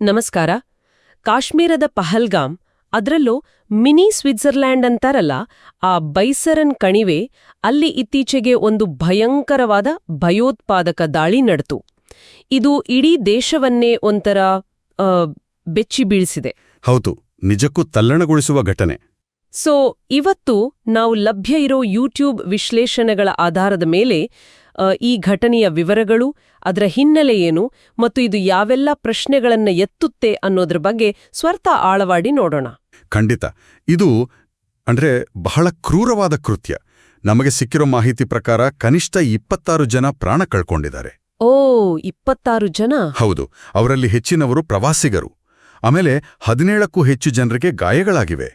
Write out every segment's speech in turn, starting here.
ನಮಸ್ಕಾರ. ಕಾಶ್ಮೀರದ ಪಹಲ್ಗಾಮ್, ಅದರಲ್ಲೂ ಮಿನಿ ಸ್ವಿಟ್ಜರ್ಲ್ಯಾಂಡ್ ಅಂತಾರಲ್ಲ, ಆ ಬೈಸರನ್ ಕಣಿವೆ, ಅಲ್ಲಿ ಇತ್ತೀಚೆಗೆ ಒಂದು ಭಯಂಕರವಾದ ಭಯೋತ್ಪಾದಕ ದಾಳಿ ನಡೆತು. ಇದು ಇಡೀ ದೇಶವನ್ನೇ ಒಂಥರ ಬೆಚ್ಚಿ ಬೀಳಿಸಿದೆ. ಹೌದು, ನಿಜಕ್ಕೂ ತಲ್ಲಣಗೊಳಿಸುವ ಘಟನೆ. ಇವತ್ತು ನಾವು ಲಭ್ಯ ಇರೋ ಯೂಟ್ಯೂಬ್ ವಿಶ್ಲೇಷಣೆಗಳ ಆಧಾರದ ಮೇಲೆ ಈ ಘಟನೆಯ ವಿವರಗಳು, ಅದರ ಹಿನ್ನೆಲೆ ಏನು ಮತ್ತು ಇದು ಯಾವೆಲ್ಲ ಪ್ರಶ್ನೆಗಳನ್ನ ಎತ್ತುತ್ತೆ ಅನ್ನೋದ್ರ ಬಗ್ಗೆ ಸ್ವಲ್ಪ ಆಳವಾಡಿ ನೋಡೋಣ. ಖಂಡಿತ. ಇದು ಬಹಳ ಕ್ರೂರವಾದ ಕೃತ್ಯ. ನಮಗೆ ಸಿಕ್ಕಿರೋ ಮಾಹಿತಿ ಪ್ರಕಾರ ಕನಿಷ್ಠ 26 ಜನ ಪ್ರಾಣ ಕಳ್ಕೊಂಡಿದ್ದಾರೆ. 26 ಜನ? ಹೌದು, ಅವರಲ್ಲಿ ಹೆಚ್ಚಿನವರು ಪ್ರವಾಸಿಗರು. ಆಮೇಲೆ 17ಕ್ಕೂ ಹೆಚ್ಚು ಜನರಿಗೆ ಗಾಯಗಳಾಗಿವೆ.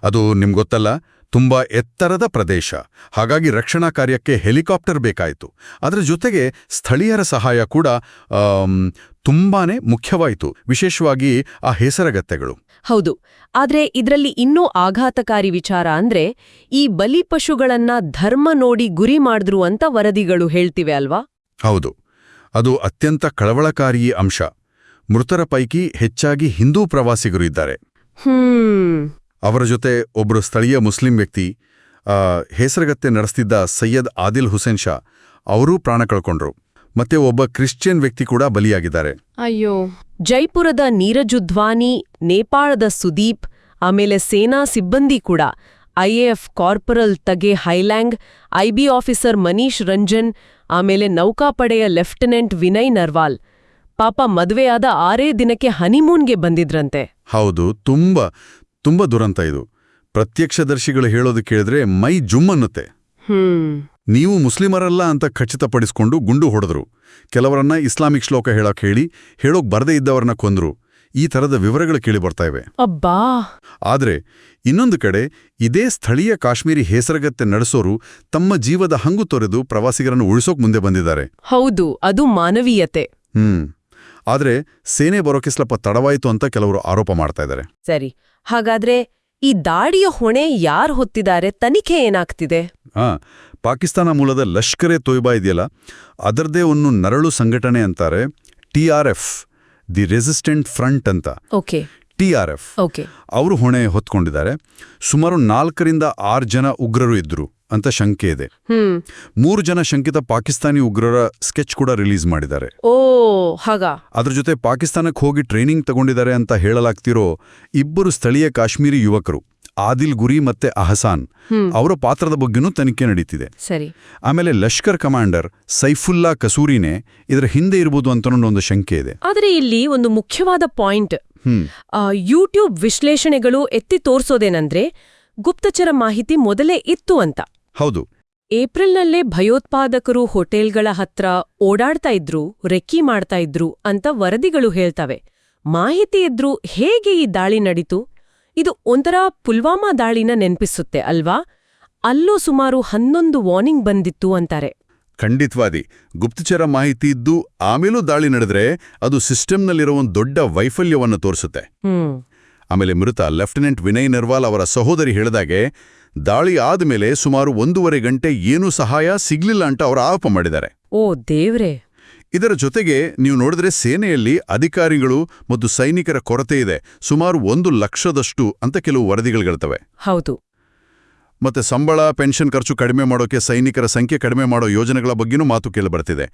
ಅದು ನಿಮ್ಗೊತ್ತಲ್ಲ, ತುಂಬಾ ಎತ್ತರದ ಪ್ರದೇಶ. ಹಾಗಾಗಿ ರಕ್ಷಣಾ ಕಾರ್ಯಕ್ಕೆ ಹೆಲಿಕಾಪ್ಟರ್ ಬೇಕಾಯಿತು. ಅದರ ಜೊತೆಗೆ ಸ್ಥಳೀಯರ ಸಹಾಯ ಕೂಡ ತುಂಬಾನೇ ಮುಖ್ಯವಾಯಿತು, ವಿಶೇಷವಾಗಿ ಆ ಹೇಸರಗತ್ತೆಗಳು. ಹೌದು, ಆದ್ರೆ ಇದರಲ್ಲಿ ಇನ್ನೂ ಆಘಾತಕಾರಿ ವಿಚಾರ ಅಂದ್ರೆ ಈ ಬಲಿಪಶುಗಳನ್ನ ಧರ್ಮ ನೋಡಿ ಗುರಿ ಮಾಡಿದ್ರು ಅಂತ ವರದಿಗಳು ಹೇಳ್ತಿವೆ ಅಲ್ವಾ? ಹೌದು, ಅದು ಅತ್ಯಂತ ಕಳವಳಕಾರಿ ಅಂಶ. ಮೃತರ ಪೈಕಿ ಹೆಚ್ಚಾಗಿ ಹಿಂದೂ ಪ್ರವಾಸಿಗರು ಇದ್ದಾರೆ. ಅವರ ಜೊತೆ ಒಬ್ಬರು ಸ್ಥಳೀಯ ಮುಸ್ಲಿಂ ವ್ಯಕ್ತಿ, ಹೇಸರಗತ್ತೆ ನಡೆಸ್ತಿದ್ದ ಸೈಯದ್ ಆದಿಲ್ ಹುಸೇನ್ ಶಾ, ಅವರೂ ಪ್ರಾಣ ಕಳ್ಕೊಂಡ್ರು. ಮತ್ತೆ ಒಬ್ಬ ಕ್ರಿಶ್ಚಿಯನ್ ವ್ಯಕ್ತಿ ಕೂಡ ಬಲಿಯಾಗಿದ್ದಾರೆ. ಅಯ್ಯೋ. ಜೈಪುರದ ನೀರಜುಧ್ವಾನಿ, ನೇಪಾಳದ ಸುದೀಪ್, ಆಮೇಲೆ ಸೇನಾ ಸಿಬ್ಬಂದಿ ಕೂಡ, IAF corporal Tage Hailang, IB officer Manish Ranjan, ಆಮೇಲೆ ನೌಕಾಪಡೆಯ ಲೆಫ್ಟಿನೆಂಟ್ ವಿನಯ್ ನರ್ವಾಲ್. ಪಾಪ ಮದುವೆಯಾದ 6 ದಿನಕ್ಕೆ ಹನಿಮೂನ್ಗೆ ಬಂದಿದ್ರಂತೆ. ಹೌದು, ತುಂಬಾ ದುರಂತ ಇದು. ಪ್ರತ್ಯಕ್ಷದರ್ಶಿಗಳು ಹೇಳೋದು ಕೇಳಿದ್ರೆ ಮೈ ಜುಮ್ಮನ್ನುತ್ತೆ. ನೀವು ಮುಸ್ಲಿಮರಲ್ಲ ಅಂತ ಖಚಿತಪಡಿಸಿಕೊಂಡು ಗುಂಡು ಹೊಡೆದ್ರು. ಕೆಲವರನ್ನ ಇಸ್ಲಾಮಿಕ್ ಶ್ಲೋಕ ಹೇಳೋಕ್ ಬರದೇ ಇದ್ದವರನ್ನ ಕೊಂದ್ರು. ಈ ಥರದ ವಿವರಗಳು ಕೇಳಿ ಬರ್ತಾ ಇವೆ. ಅಬ್ಬಾ. ಆದ್ರೆ ಇನ್ನೊಂದು ಕಡೆ ಇದೇ ಸ್ಥಳೀಯ ಕಾಶ್ಮೀರಿ ಹೇಸರಗತ್ತೆ ನಡೆಸೋರು ತಮ್ಮ ಜೀವದ ಹಂಗು ತೊರೆದು ಪ್ರವಾಸಿಗರನ್ನು ಉಳಿಸೋಕ್ ಮುಂದೆ ಬಂದಿದ್ದಾರೆ. ಹೌದು, ಅದು ಮಾನವೀಯತೆ. ಆದ್ರೆ ಸೇನೆ ಬರೋಕೆ ಸ್ವಲ್ಪ ತಡವಾಯಿತು ಅಂತ ಕೆಲವರು ಆರೋಪ ಮಾಡ್ತಾ ಇದ್ದಾರೆ. ಸರಿ, ಹಾಗಾದ್ರೆ ಈ ದಾಳಿಯ ಹೊಣೆ ಯಾರು ಹೊತ್ತಿದ್ದಾರೆ? ತನಿಖೆ ಏನಾಗ್ತಿದೆ? ಪಾಕಿಸ್ತಾನ ಮೂಲದ ಲಷ್ಕರ್ ಎ ತೊಯ್ಬಾ ಇದೆಯಲ್ಲ, ಅದರದೇ ಒಂದು ನರಳು ಸಂಘಟನೆ ಅಂತಾರೆ, TRF, ದಿ ರೆಸಿಸ್ಟೆಂಟ್ ಫ್ರಂಟ್ ಅಂತ. TRF ಅವರು ಹೊಣೆ ಹೊತ್ಕೊಂಡಿದ್ದಾರೆ. ಸುಮಾರು 4ರಿಂದ 6 ಜನ ಉಗ್ರರು ಇದ್ರು ಅಂತ ಶಂಕೆ ಇದೆ. 3 ಜನ ಶಂಕಿತ ಪಾಕಿಸ್ತಾನಿ ಉಗ್ರರ ಸ್ಕೆಚ್ ಕೂಡ ರಿಲೀಸ್ ಮಾಡಿದ್ದಾರೆ. ಅದ್ರ ಜೊತೆ ಪಾಕಿಸ್ತಾನಕ್ಕೆ ಹೋಗಿ ಟ್ರೈನಿಂಗ್ ತಗೊಂಡಿದ್ದಾರೆ ಅಂತ ಹೇಳಲಾಗ್ತಿರೋ 2 ಸ್ಥಳೀಯ ಕಾಶ್ಮೀರಿ ಯುವಕರು, ಆದಿಲ್ ಗುರಿ ಮತ್ತೆ ಅಹಸಾನ್, ಅವರ ಪಾತ್ರದ ಬಗ್ಗೆನೂ ತನಿಖೆ ನಡೀತಿದೆ. ಸರಿ. ಆಮೇಲೆ ಲಷ್ಕರ್ ಕಮಾಂಡರ್ ಸೈಫುಲ್ಲಾ ಕಸೂರಿನೇ ಇದರ ಹಿಂದೆ ಇರಬಹುದು ಅಂತ ಒಂದು ಶಂಕೆ ಇದೆ. ಆದರೆ ಇಲ್ಲಿ ಒಂದು ಮುಖ್ಯವಾದ ಪಾಯಿಂಟ್, ಯೂಟ್ಯೂಬ್ ವಿಶ್ಲೇಷಣೆಗಳು ಎತ್ತಿ ತೋರ್ಸೋದೇನಂದ್ರೆ ಗುಪ್ತಚರ ಮಾಹಿತಿ ಮೊದಲೇ ಇತ್ತು ಅಂತ. ಹೌದು. ಏಪ್ರಿಲ್ನಲ್ಲೇ ಭಯೋತ್ಪಾದಕರು ಹೋಟೆಲ್ಗಳ ಹತ್ರ ಓಡಾಡ್ತಾ ಇದ್ರು, ರೆಕ್ಕಿ ಮಾಡ್ತಾ ಇದ್ರು ಅಂತ ವರದಿಗಳು ಹೇಳ್ತವೆ. ಮಾಹಿತಿ ಇದ್ರೂ ಹೇಗೆ ಈ ದಾಳಿ ನಡೀತು? ಇದು ಒಂಥರ ಪುಲ್ವಾಮಾ ದಾಳಿನ ನೆನ್ಪಿಸುತ್ತೆ ಅಲ್ವಾ? ಅಲ್ಲೂ ಸುಮಾರು 11 ವಾರ್ನಿಂಗ್ ಬಂದಿತ್ತು ಅಂತಾರೆ. ಖಂಡಿತವಾದಿ. ಗುಪ್ತಚರ ಮಾಹಿತಿ ಇದ್ದು ಆಮೇಲೂ ದಾಳಿ ನಡೆದ್ರೆ ಅದು ಸಿಸ್ಟಮ್ನಲ್ಲಿರೋ ಒಂದು ದೊಡ್ಡ ವೈಫಲ್ಯವನ್ನು ತೋರಿಸುತ್ತೆ. ಆಮೇಲೆ ಮೃತ ಲೆಫ್ಟಿನೆಂಟ್ ವಿನಯ್ ನರ್ವಾಲ್ ಅವರ ಸಹೋದರಿ ಹೇಳಿದಾಗೆ ದಾಳಿ ಆದ್ಮೇಲೆ ಸುಮಾರು 1.5 ಗಂಟೆ ಏನೂ ಸಹಾಯ ಸಿಗ್ಲಿಲ್ಲ ಅಂತ ಅವರು ಆರೋಪ ಮಾಡಿದ್ದಾರೆ. ಓ ದೇವ್ರೇ. ಇದರ ಜೊತೆಗೆ ನೀವು ನೋಡಿದ್ರೆ ಸೇನೆಯಲ್ಲಿ ಅಧಿಕಾರಿಗಳು ಮತ್ತು ಸೈನಿಕರ ಕೊರತೆ ಇದೆ. ಸುಮಾರು 1 ಲಕ್ಷದಷ್ಟು ಅಂತ ಕೆಲವು ವರದಿಗಳಿರ್ತವೆ. ಹೌದು. ಮತ್ತೆ ಸಂಬಳ, ಪೆನ್ಷನ್ ಖರ್ಚು ಕಡಿಮೆ ಮಾಡೋಕೆ ಸೈನಿಕರ ಸಂಖ್ಯೆ ಕಡಿಮೆ ಮಾಡೋ ಯೋಜನೆಗಳ ಬಗ್ಗೆನೂ ಮಾತು ಕೇಳಿಬರ್ತಿದೆ.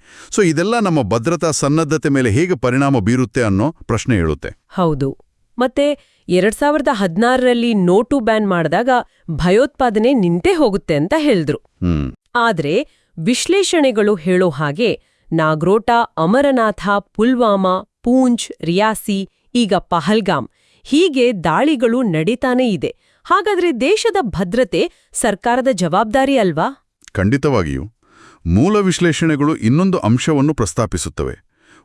ಇದೆಲ್ಲ ನಮ್ಮ ಭದ್ರತಾ ಸನ್ನದ್ಧತೆ ಮೇಲೆ ಹೇಗೆ ಪರಿಣಾಮ ಬೀರುತ್ತೆ ಅನ್ನೋ ಪ್ರಶ್ನೆ ಹೇಳುತ್ತೆ. ಹೌದು. ಮತ್ತೆ 2016ರಲ್ಲಿ ನೋಟು ಬ್ಯಾನ್ ಮಾಡಿದಾಗ ಭಯೋತ್ಪಾದನೆ ನಿಂತೇ ಹೋಗುತ್ತೆ ಅಂತ ಹೇಳಿದ್ರು. ಆದ್ರೆ ವಿಶ್ಲೇಷಣೆಗಳು ಹೇಳೋ ಹಾಗೆ ನಾಗ್ರೋಟಾ, ಅಮರನಾಥ, ಪುಲ್ವಾಮಾ, ಪೂಂಚ್, ರಿಯಾಸಿ, ಈಗ ಪಹಲ್ಗಾಮ್, ಹೀಗೆ ದಾಳಿಗಳು ನಡೀತಾನೇ ಇದೆ. ಹಾಗಾದ್ರೆ ದೇಶದ ಭದ್ರತೆ ಸರ್ಕಾರದ ಜವಾಬ್ದಾರಿ ಅಲ್ವಾ? ಖಂಡಿತವಾಗಿಯೂ. ಮೂಲ ವಿಶ್ಲೇಷಣೆಗಳು ಇನ್ನೊಂದು ಅಂಶವನ್ನು ಪ್ರಸ್ತಾಪಿಸುತ್ತವೆ.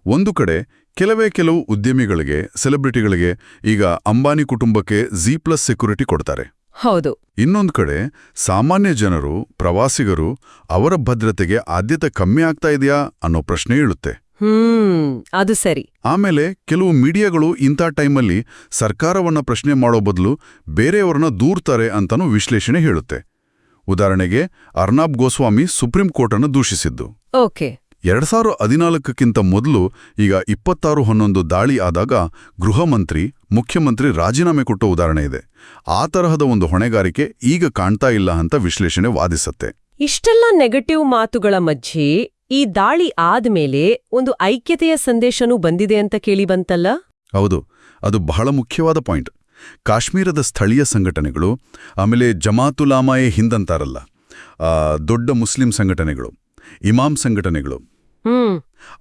ಒಂದು ಕಡೆ ಕೆಲವು ಉದ್ಯಮಿಗಳಿಗೆ, ಸೆಲೆಬ್ರಿಟಿಗಳಿಗೆ, ಈಗ ಅಂಬಾನಿ ಕುಟುಂಬಕ್ಕೆ G+ ಸೆಕ್ಯುರಿಟಿ ಕೊಡ್ತಾರೆ. ಹೌದು. ಇನ್ನೊಂದು ಕಡೆ ಸಾಮಾನ್ಯ ಜನರು, ಪ್ರವಾಸಿಗರು, ಅವರ ಭದ್ರತೆಗೆ ಆದ್ಯತೆ ಕಮ್ಮಿ ಆಗ್ತಾ ಇದೆಯಾ ಅನ್ನೋ ಪ್ರಶ್ನೆ ಏಳುತ್ತೆ. ಅದು ಸರಿ. ಆಮೇಲೆ ಕೆಲವು ಮೀಡಿಯಾಗಳು ಇಂಥ ಟೈಮಲ್ಲಿ ಸರ್ಕಾರವನ್ನ ಪ್ರಶ್ನೆ ಮಾಡೋ ಬದಲು ಬೇರೆಯವರನ್ನ ದೂರ್ತಾರೆ ಅಂತನೂ ವಿಶ್ಲೇಷಣೆ ಹೇಳುತ್ತೆ. ಉದಾಹರಣೆಗೆ ಅರ್ನಾಬ್ ಗೋಸ್ವಾಮಿ ಸುಪ್ರೀಂ ಕೋರ್ಟ್ ಅನ್ನು ದೂಷಿಸಿದ್ದು. 2014ಕ್ಕಿಂತ ಮೊದಲು ಈಗ 26/11 ದಾಳಿ ಆದಾಗ ಗೃಹ ಮಂತ್ರಿ ಮುಖ್ಯಮಂತ್ರಿ ರಾಜೀನಾಮೆ ಕೊಟ್ಟ ಉದಾಹರಣೆ ಇದೆ. ಆ ತರಹದ ಒಂದು ಹೊಣೆಗಾರಿಕೆ ಈಗ ಕಾಣ್ತಾ ಇಲ್ಲ ಅಂತ ವಿಶ್ಲೇಷಣೆ ವಾದಿಸತ್ತೆ. ಇಷ್ಟೆಲ್ಲ ನೆಗೆಟಿವ್ ಮಾತುಗಳ ಮಧ್ಯೆ ಈ ದಾಳಿ ಆದ್ಮೇಲೆ ಒಂದು ಐಕ್ಯತೆಯ ಸಂದೇಶನೂ ಬಂದಿದೆ ಅಂತ ಕೇಳಿ ಬಂತಲ್ಲ? ಹೌದು, ಅದು ಬಹಳ ಮುಖ್ಯವಾದ ಪಾಯಿಂಟ್. ಕಾಶ್ಮೀರದ ಸ್ಥಳೀಯ ಸಂಘಟನೆಗಳು, ಆಮೇಲೆ ಜಮಾತುಲಾಮಾಯೆ ಹಿಂದಂತಾರಲ್ಲ, ದೊಡ್ಡ ಮುಸ್ಲಿಂ ಸಂಘಟನೆಗಳು, ಇಮಾಮ್ ಸಂಘಟನೆಗಳು,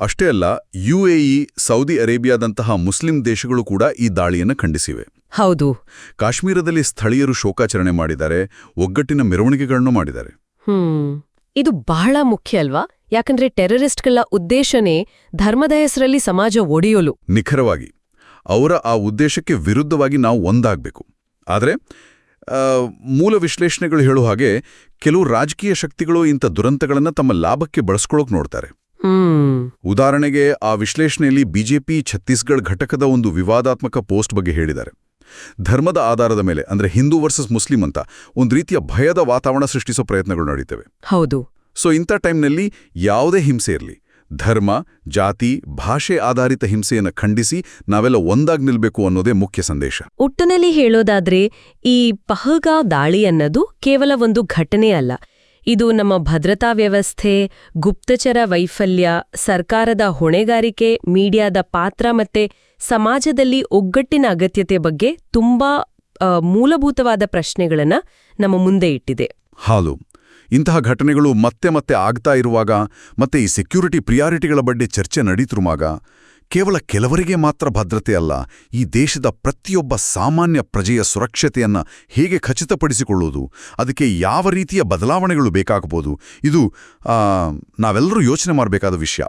ಅಷ್ಟೇ ಅಲ್ಲ UAE, ಸೌದಿ ಅರೇಬಿಯಾದಂತಹ ಮುಸ್ಲಿಂ ದೇಶಗಳು ಕೂಡ ಈ ದಾಳಿಯನ್ನು ಖಂಡಿಸಿವೆ. ಹೌದು, ಕಾಶ್ಮೀರದಲ್ಲಿ ಸ್ಥಳೀಯರು ಶೋಕಾಚರಣೆ ಮಾಡಿದ್ದಾರೆ, ಒಗ್ಗಟ್ಟಿನ ಮೆರವಣಿಗೆಗಳನ್ನು ಮಾಡಿದ್ದಾರೆ. ಇದು ಬಹಳ ಮುಖ್ಯ ಅಲ್ವಾ? ಯಾಕಂದ್ರೆ ಟೆರರಿಸ್ಟ್ಗಳ ಉದ್ದೇಶನೇ ಧರ್ಮದ ಹೆಸರಲ್ಲಿ ಸಮಾಜ ಒಡೆಯಲು. ನಿಖರವಾಗಿ ಅವರ ಆ ಉದ್ದೇಶಕ್ಕೆ ವಿರುದ್ಧವಾಗಿ ನಾವು ಒಂದಾಗಬೇಕು. ಆದರೆ ಮೂಲ ವಿಶ್ಲೇಷಣೆಗಳು ಹೇಳೋ ಹಾಗೆ ಕೆಲವು ರಾಜಕೀಯ ಶಕ್ತಿಗಳು ಇಂಥ ದುರಂತಗಳನ್ನು ತಮ್ಮ ಲಾಭಕ್ಕೆ ಬಳಸ್ಕೊಳ್ಳೋಕೆ ನೋಡ್ತಾರೆ. ಉದಾಹರಣೆಗೆ ಆ ವಿಶ್ಲೇಷಣೆಯಲ್ಲಿ ಬಿಜೆಪಿ ಛತ್ತೀಸ್ಗಢ ಘಟಕದ ಒಂದು ವಿವಾದಾತ್ಮಕ ಪೋಸ್ಟ್ ಬಗ್ಗೆ ಹೇಳಿದ್ದಾರೆ. ಧರ್ಮದ ಆಧಾರದ ಮೇಲೆ, ಅಂದ್ರೆ ಹಿಂದೂ ವರ್ಸಸ್ ಮುಸ್ಲಿಂ ಅಂತ ಒಂದು ರೀತಿಯ ಭಯದ ವಾತಾವರಣ ಸೃಷ್ಟಿಸೋ ಪ್ರಯತ್ನಗಳು ನಡೀತವೆ. ಹೌದು. ಸೊ ಇಂಥ ಟೈಮ್ನಲ್ಲಿ ಯಾವುದೇ ಹಿಂಸೆ ಇರಲಿ, ಧರ್ಮ, ಜಾತಿ, ಭಾಷೆ ಆಧಾರಿತ ಹಿಂಸೆಯನ್ನು ಖಂಡಿಸಿ ನಾವೆಲ್ಲ ಒಂದಾಗಿ ನಿಲ್ಬೇಕು ಅನ್ನೋದೇ ಮುಖ್ಯ ಸಂದೇಶ. ಒಟ್ಟಿನಲ್ಲಿ ಹೇಳೋದಾದ್ರೆ ಈ ಪಹಲ್ಗಾಂವ್ ದಾಳಿ ಅನ್ನೋದು ಕೇವಲ ಒಂದು ಘಟನೆ ಅಲ್ಲ. ಇದು ನಮ್ಮ ಭದ್ರತಾ ವ್ಯವಸ್ಥೆ, ಗುಪ್ತಚರ ವೈಫಲ್ಯ, ಸರ್ಕಾರದ ಹೊಣೆಗಾರಿಕೆ, ಮೀಡಿಯಾದ ಪಾತ್ರ ಮತ್ತೆ ಸಮಾಜದಲ್ಲಿ ಒಗ್ಗಟ್ಟಿನ ಅಗತ್ಯತೆ ಬಗ್ಗೆ ತುಂಬಾ ಮೂಲಭೂತವಾದ ಪ್ರಶ್ನೆಗಳನ್ನ ನಮ್ಮ ಮುಂದೆ ಇಟ್ಟಿದೆ. ಹಾಲು ಇಂತಹ ಘಟನೆಗಳು ಮತ್ತೆ ಮತ್ತೆ ಆಗ್ತಾ ಇರುವಾಗ, ಮತ್ತೆ ಈ ಸೆಕ್ಯೂರಿಟಿ ಪ್ರಿಯಾರಿಟಿಗಳ ಬಗ್ಗೆ ಚರ್ಚೆ ನಡೀತಿರುವಾಗ, ಕೇವಲ ಕೆಲವರಿಗೆ ಮಾತ್ರ ಭದ್ರತೆ ಅಲ್ಲ, ಈ ದೇಶದ ಪ್ರತಿಯೊಬ್ಬ ಸಾಮಾನ್ಯ ಪ್ರಜೆಯ ಸುರಕ್ಷತೆಯನ್ನ ಹೇಗೆ ಖಚಿತಪಡಿಸಿಕೊಳ್ಳುವುದು, ಅದಕ್ಕೆ ಯಾವ ರೀತಿಯ ಬದಲಾವಣೆಗಳು ಬೇಕಾಗಬಹುದು, ಇದು ನಾವೆಲ್ಲರೂ ಯೋಚನೆ ಮಾಡಬೇಕಾದ ವಿಷಯ.